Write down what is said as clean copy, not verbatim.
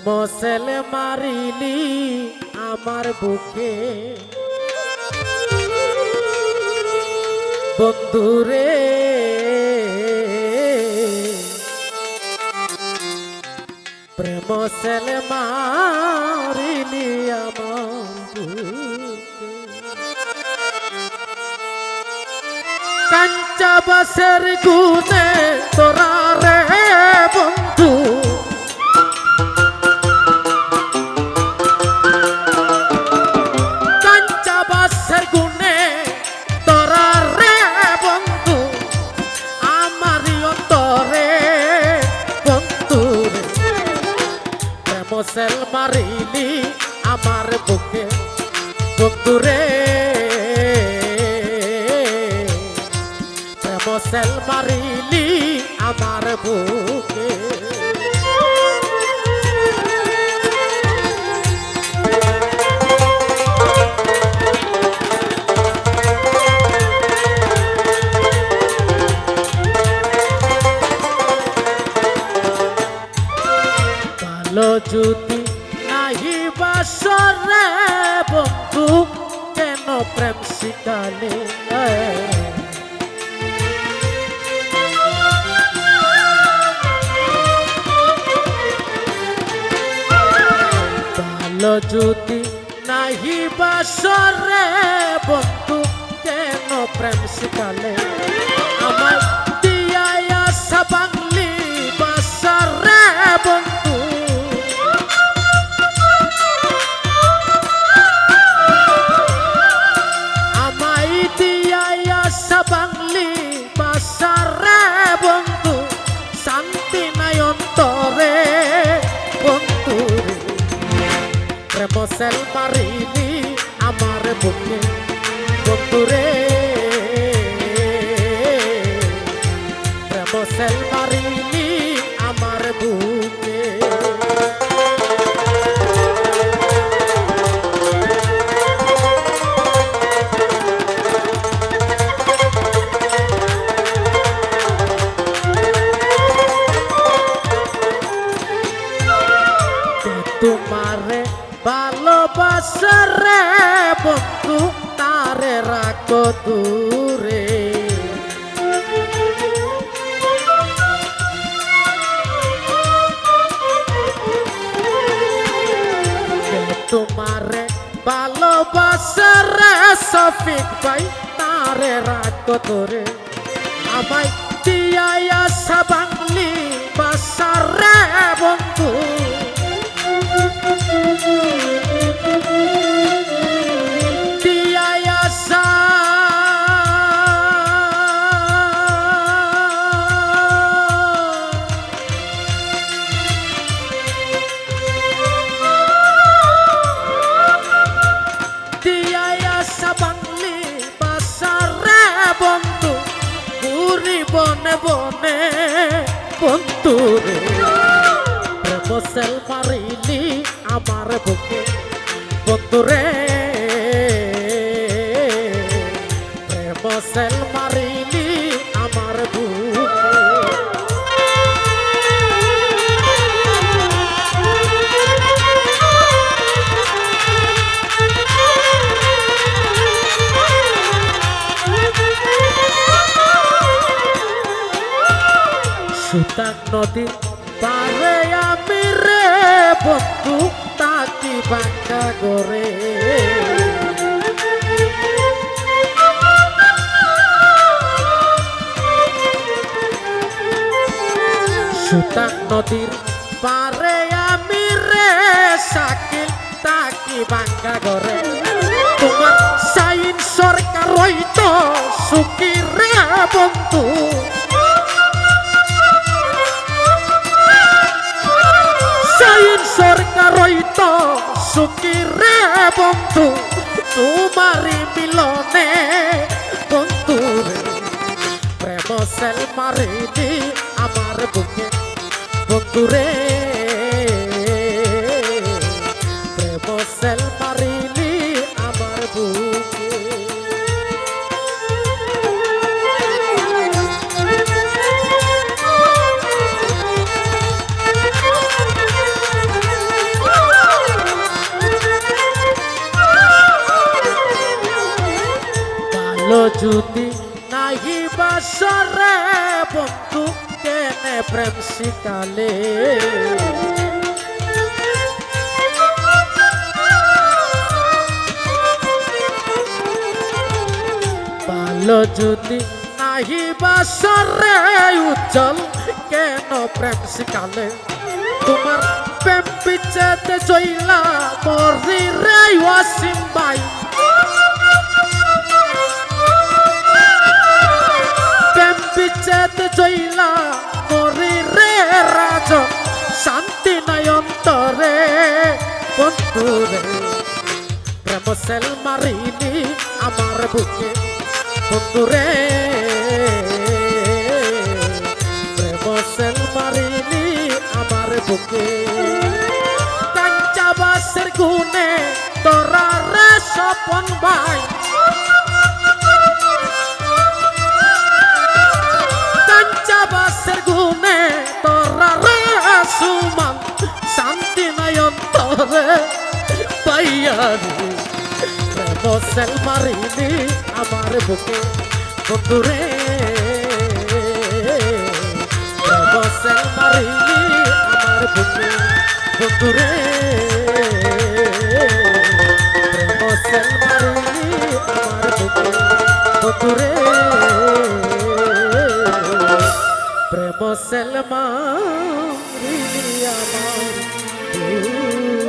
sell মারিলি আমার বুকে বন্ধুরে প্রেম সেল মারিলি আমার বুকে কাঞ্চা বাসের গুনে তোরা রে বন্ধু সেল মারিলি আমার বুকে বন্ধুরে প্রেম সেল মারিলি আমার বুকে ভালো যদি নাহি বাসরে বন্ধু কেন প্রেম শিখালে ভালো যদি নাহি বাসরে বন্ধু কেন প্রেম শিখালে আমার দিয়া আশা বাংলি বাসরে বন্ধু বাংলি বাসারে বন্ধু শান্তি নাই অন্তরে বন্ধু প্রেম সেল মারিলি আমার বুকে বন্ধুরে প্রেম সেল মারিলি আমার বুকে তোমারে ভালোবাসারে বন্ধু তারে রাখো দূরে তোমারে ভালোবাসারে শফিক ভাই তারে রাখো দূরে আমায় দিয়া আশা বাংলি বাসারে বন্ধু বনে বনে বন্ধু প্রেম সেল মারিলি আমার বুকে বন্ধুরে প্রেম সেল মারিলি আমার বুকে সুতাং নদী পারে আমি রে বন্ধু তাকি বাঁকা করে সুতাং নদীর পারে আমি রে শাকিল তাকি বাঁকা করে তোমার সাইন সরকার হইতো সুখী রে বন্ধু সরকার হইতো সুখী রে বন্ধু তোমারি মিলনে বন্ধু প্রেম সেল মারিলি আমার বুকে বন্ধু রে প্রেম সেল মারিলি আমার বুকে যদি নাহি বাসরে বন্ধু কেনে প্রেম শিকালে ভালো যদি নাহি বাসরে উজ্জ্বল কেন প্রেম শিকালে তোমার প্রেম পিছেতে জইলা মরি রে ওয়াসিম ভাই প্রেম পিছেতে জইলা মরি রে রাজন শান্তি নাই অন্তরে বন্ধু রে প্রেম সেল মারিনি আমার বুকে বন্ধু রে প্রেম সেল মারিনি আমার বুকে কাঞ্চাবাসের গুনে তোরা রে স্বপন ভাই কাঞ্চাবাসের গুনে তোরা রে সুমান শান্তি নাই অন্তরে পাইয়া রে প্রেম সেল মারিনি আমার বুকে বন্ধু রে প্রেম সেল মারিনি আমার বুকে বন্ধু রে প্রেম সেল মারিনি আমার বুকে বন্ধু রে প্রেম সেল মারিনি আমার বুকে